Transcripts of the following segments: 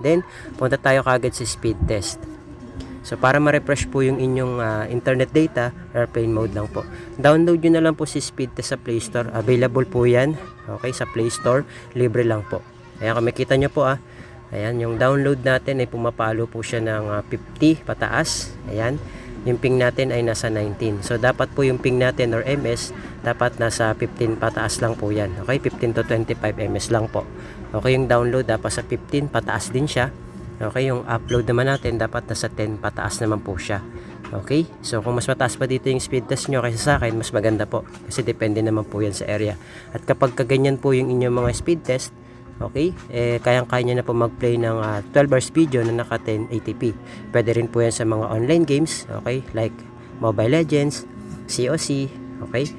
Then, punta tayo kagad sa speed test. So, para ma-refresh po yung inyong internet data, airplane mode lang po. Download nyo na lang po si speed test sa Play Store. Available po yan. Okay, sa Play Store. Libre lang po. Ayan, kung makita nyo po ayan, yung download natin ay pumapalo po siya ng 50 pataas. Ayan. Yung ping natin ay nasa 19. So, dapat po yung ping natin or MS, dapat nasa 15 pataas lang po yan. Okay, 15 to 25 MS lang po. Okay, yung download dapat sa 15 pataas din siya. Okay, yung upload naman natin dapat nasa 10 pataas naman po siya. Okay, so kung mas mataas pa dito yung speed test nyo kaysa sa akin, mas maganda po. Kasi depende naman po yan sa area. At kapag kaganyan po yung inyong mga speed test, okay, kayang-kaya nyo na po mag-play ng 12 hours video na naka 1080p. Pwede rin po yan sa mga online games, okay, like Mobile Legends, COC, okay,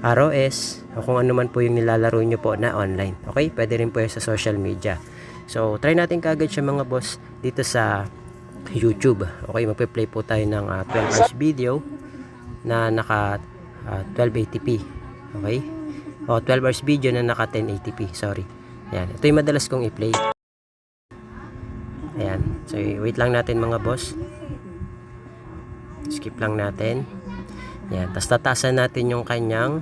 ROS, o kung ano man po yung nilalaro nyo po na online. Okay, pwede rin po yan sa social media. So, try natin kagad siya mga boss dito sa YouTube. Okay, magpe-play po tayo ng 12 hours video na naka 1280p. Okay, o 12 hours video na naka 1080p, sorry. Ayan, ito yung madalas kong i-play. Ayan, so wait lang natin mga boss. Skip lang natin. Ayan, tapos tatasan natin yung kanyang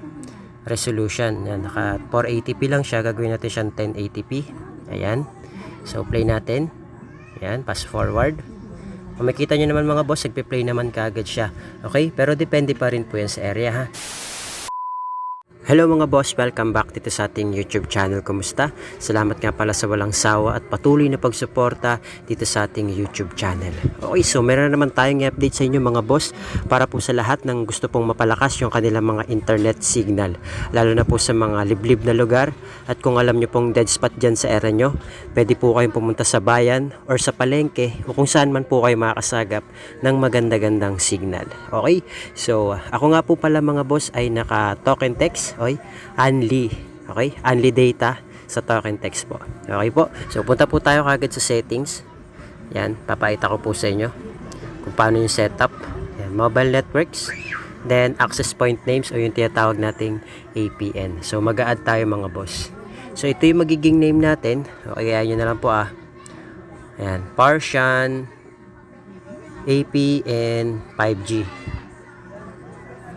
resolution. Ayan, naka 480p lang siya, gagawin natin siyang 1080p. Ayan, so play natin. Ayan, pass forward. Kung makita nyo naman mga boss, nagpe-play naman kaagad siya. Okay, pero depende pa rin po yan sa area ha. Hello mga boss, welcome back dito sa ating YouTube channel. Kumusta? Salamat nga pala sa walang sawa at patuloy na pagsuporta dito sa ating YouTube channel. Okay, so meron naman tayong update sa inyo mga boss para po sa lahat ng gusto pong mapalakas yung kanilang mga internet signal. Lalo na po sa mga liblib na lugar, at kung alam nyo pong dead spot dyan sa area nyo, pwede po kayong pumunta sa bayan or sa palengke o kung saan man po kayo makakasagap ng maganda-gandang signal. Okay, so ako nga po pala mga boss ay naka token text. Okay, only. Okay, only data sa token text po. Okay po. So punta po tayo kagad sa settings. Yan, papakita ko po sa inyo kung paano yung setup. Yan, mobile networks. Then access point names o yung tinatawag nating APN. So mag-a-add tayo mga boss. So ito yung magiging name natin. Okay, kaya nyo na lang po Ayan, Parsian APN 5G.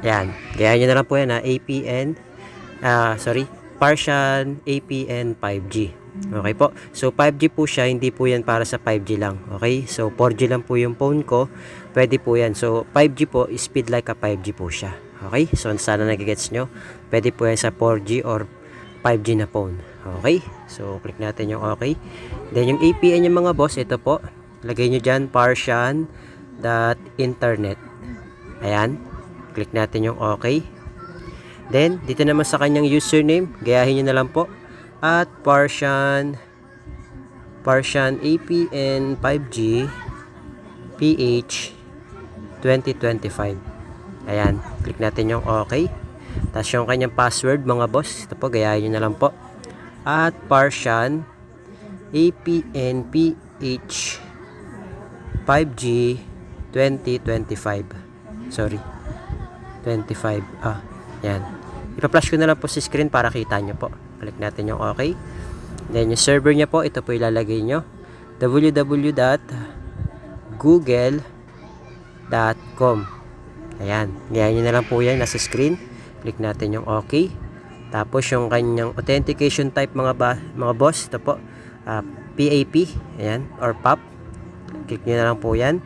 Yan, kaya nyo na lang po yan APN Parsian APN 5G. Okay po, so 5G po siya, hindi po yan para sa 5G lang. Okay, so 4G lang po yung phone ko, pwede po yan. So 5G po, speed like a 5G po siya. Okay, so sana nagigets nyo, pwede po yan sa 4G or 5G na phone. Okay, so click natin yung okay. Then yung APN yung mga boss, ito po, lagay nyo dyan Parsian.internet. Ayan, click natin yung okay. Then, dito naman sa kanyang username, gayahin nyo na lang po. At Parsian APN 5G PH 2025. Ayan, click natin yung okay. Tapos yung kanyang password mga boss, ito po, gayahin nyo na lang po. At Parsian APN PH 5G 2025. Sorry, 25. Yan. Ipa-flash ko na lang po sa screen para kita nyo po. Click natin yung okay. Then yung server niya po, ito po ilalagay nyo. www.google.com. Ayan. Ngayon nyo na lang po yan. Nasa screen. Click natin yung okay. Tapos yung kanyang authentication type mga boss. Ito po. PAP. Ayan. Or PAP. Click nyo na lang po yan.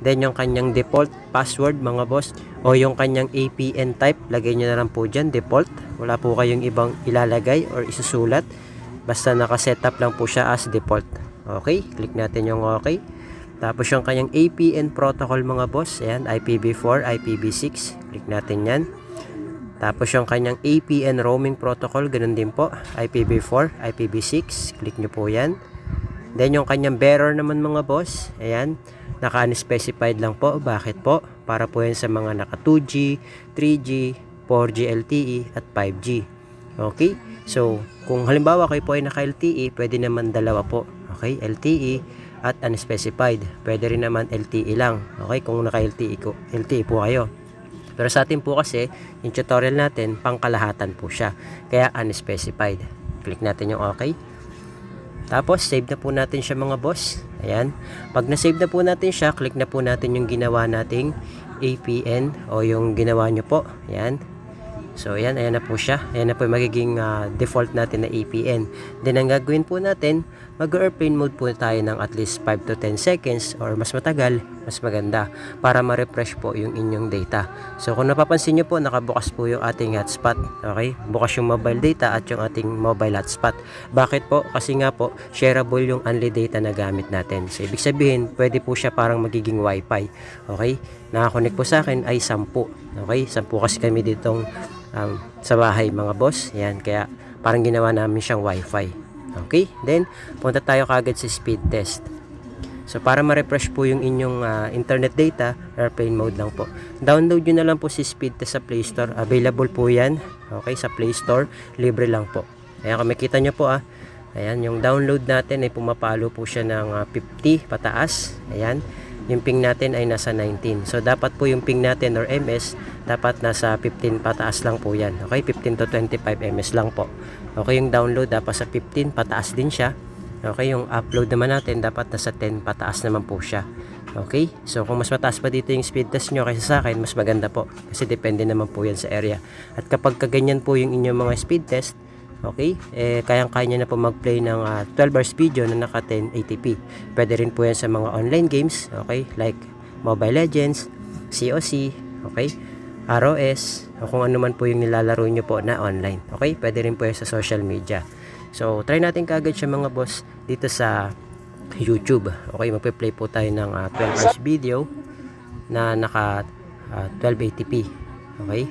Then yung kanyang default password mga boss, o yung kanyang APN type, lagay nyo na lang po dyan, default. Wala po kayong ibang ilalagay or isusulat. Basta nakasetup lang po siya as default. Okay, click natin yung okay. Tapos yung kanyang APN protocol mga boss, ayan, IPv4, IPv6. Click natin yan. Tapos yung kanyang APN roaming protocol, ganun din po, IPv4, IPv6. Click nyo po yan. Then yung kanyang bearer naman mga boss, ayan, naka-unspecified lang po. Bakit po? Para po yan sa mga naka 2G, 3G, 4G LTE at 5G. Okay? So, kung halimbawa kayo po ay naka LTE, pwede naman dalawa po. Okay? LTE at unspecified. Pwede rin naman LTE lang. Okay? Kung naka LTE po kayo. Pero sa atin po kasi, yung tutorial natin, pangkalahatan po siya. Kaya unspecified. Click natin yung okay. Tapos, save na po natin siya mga boss. Ayan. Pag na-save na po natin siya, click na po natin yung ginawa nating APN o yung ginawa nyo po. Ayan. So, ayan na po siya. Ayan na po yung magiging default natin na APN. Then, ang gagawin po natin, mag-airplane mode po tayo ng at least 5 to 10 seconds or mas matagal, mas maganda para ma-refresh po yung inyong data. So, kung napapansin nyo po, nakabukas po yung ating hotspot. Okay? Bukas yung mobile data at yung ating mobile hotspot. Bakit po? Kasi nga po, shareable yung only data na gamit natin. So, ibig sabihin, pwede po siya parang magiging wifi. Okay? Nakakonect po sa akin ay 10. Okay? 10 kasi kami ditong sa bahay mga boss. Yan, kaya parang ginawa namin siyang wifi. Okay, then punta tayo kagad sa speed test. So para ma-refresh po yung inyong internet data, airplane mode lang po. Download nyo na lang po si speed test sa Play Store. Available po yan, okay, sa Play Store. Libre lang po. Ayan, kung makita nyo po ayan, yung download natin ay pumapalo po siya ng 50 pataas. Ayan, yung ping natin ay nasa 19. So dapat po yung ping natin or MS dapat nasa 15 pataas lang po yan. Okay, 15 to 25 ms lang po. Okay, yung download dapat sa 15 pataas din siya. Okay, yung upload naman natin dapat nasa 10 pataas naman po siya. Okay, so kung mas mataas pa dito yung speed test nyo kaysa sa akin, mas maganda po. Kasi depende naman po yan sa area. At kapag kaganyan po yung inyong mga speed test, okay, kayang-kaya nyo na po mag-play ng 12 hours video na naka 1080p. Pwede rin po yan sa mga online games, okay, like Mobile Legends, COC, okay, ROS, o kung ano man po yung nilalaro nyo po na online. Okay, pwede rin po yan sa social media. So, try natin kagad siya mga boss dito sa YouTube. Okay, magpe-play po tayo ng 12 hours video na naka 1280p. Okay,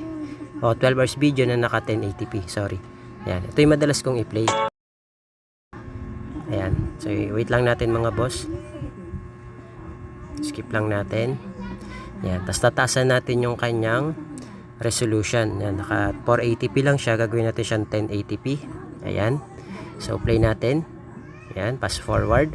o 12 hours video na naka 1080p, sorry. Ayan, ito yung madalas kong i-play. Ayan, so wait lang natin mga boss. Skip lang natin. Ayan, tapos tataasan natin yung kanyang resolution. Ayan, naka 480p lang siya. Gagawin natin siyang 1080p. Ayan, so play natin. Ayan, pass forward.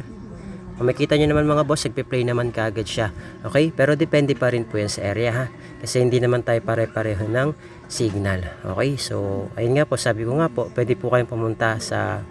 Kung makita nyo naman mga boss, nagpe-play naman kaagad siya. Okay, pero depende pa rin po yan sa area ha. Kasi hindi naman tayo pare-pareho ng signal. Okay, so ayun nga po, sabi ko nga po, pwede po kayong pumunta sa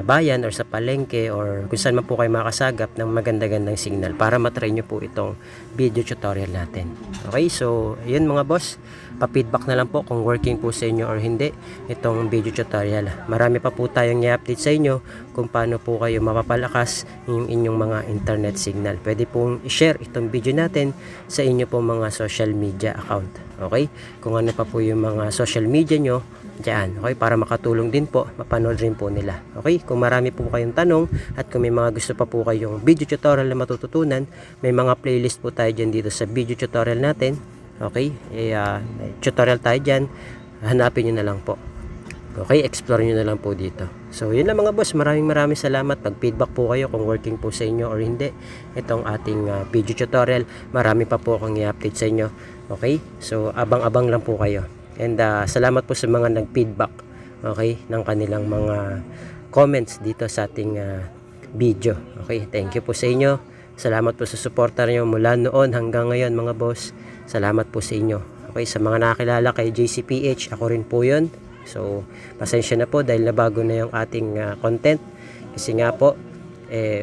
bayan or sa palengke or kung saan man po kayo makasagap ng maganda-gandang signal para matry nyo po itong video tutorial natin. Okay, so yun mga boss, pa-feedback na lang po kung working po sa inyo or hindi itong video tutorial. Marami pa po tayong i-update sa inyo kung paano po kayo mapapalakas yung inyong mga internet signal. Pwede pong i-share itong video natin sa inyo po mga social media account. Okay, kung ano pa po yung mga social media nyo dyan, okay, para makatulong din po, mapanood rin po nila. Okay, kung marami po kayong tanong at kung may mga gusto pa po kayong video tutorial na matututunan, may mga playlist po tayo dyan dito sa video tutorial natin. Okay, tutorial tayo dyan, hanapin nyo na lang po. Okay, explore nyo na lang po dito. So yun lang mga boss, maraming salamat. Pag feedback po kayo kung working po sa inyo or hindi itong ating video tutorial, marami pa po akong i-update sa inyo. Okay, so abang-abang lang po kayo. And salamat po sa mga nag-feedback, okay, ng kanilang mga comments dito sa ating video. Okay, thank you po sa inyo. Salamat po sa suporta niyo mula noon hanggang ngayon mga boss. Salamat po sa inyo. Okay, sa mga nakakilala kay JCPH, ako rin po yun. So, pasensya na po dahil nabago na yung ating content. Kasi nga po,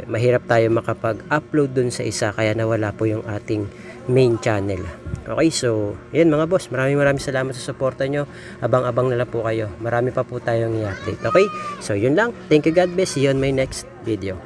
mahirap tayo makapag-upload dun sa isa kaya nawala po yung ating main channel. Okay, so yun mga boss, maraming salamat sa suporta nyo. Abang-abang na lang po kayo, marami pa po tayong i-update. Okay, so yun lang, thank you, God bless, see you on my next video.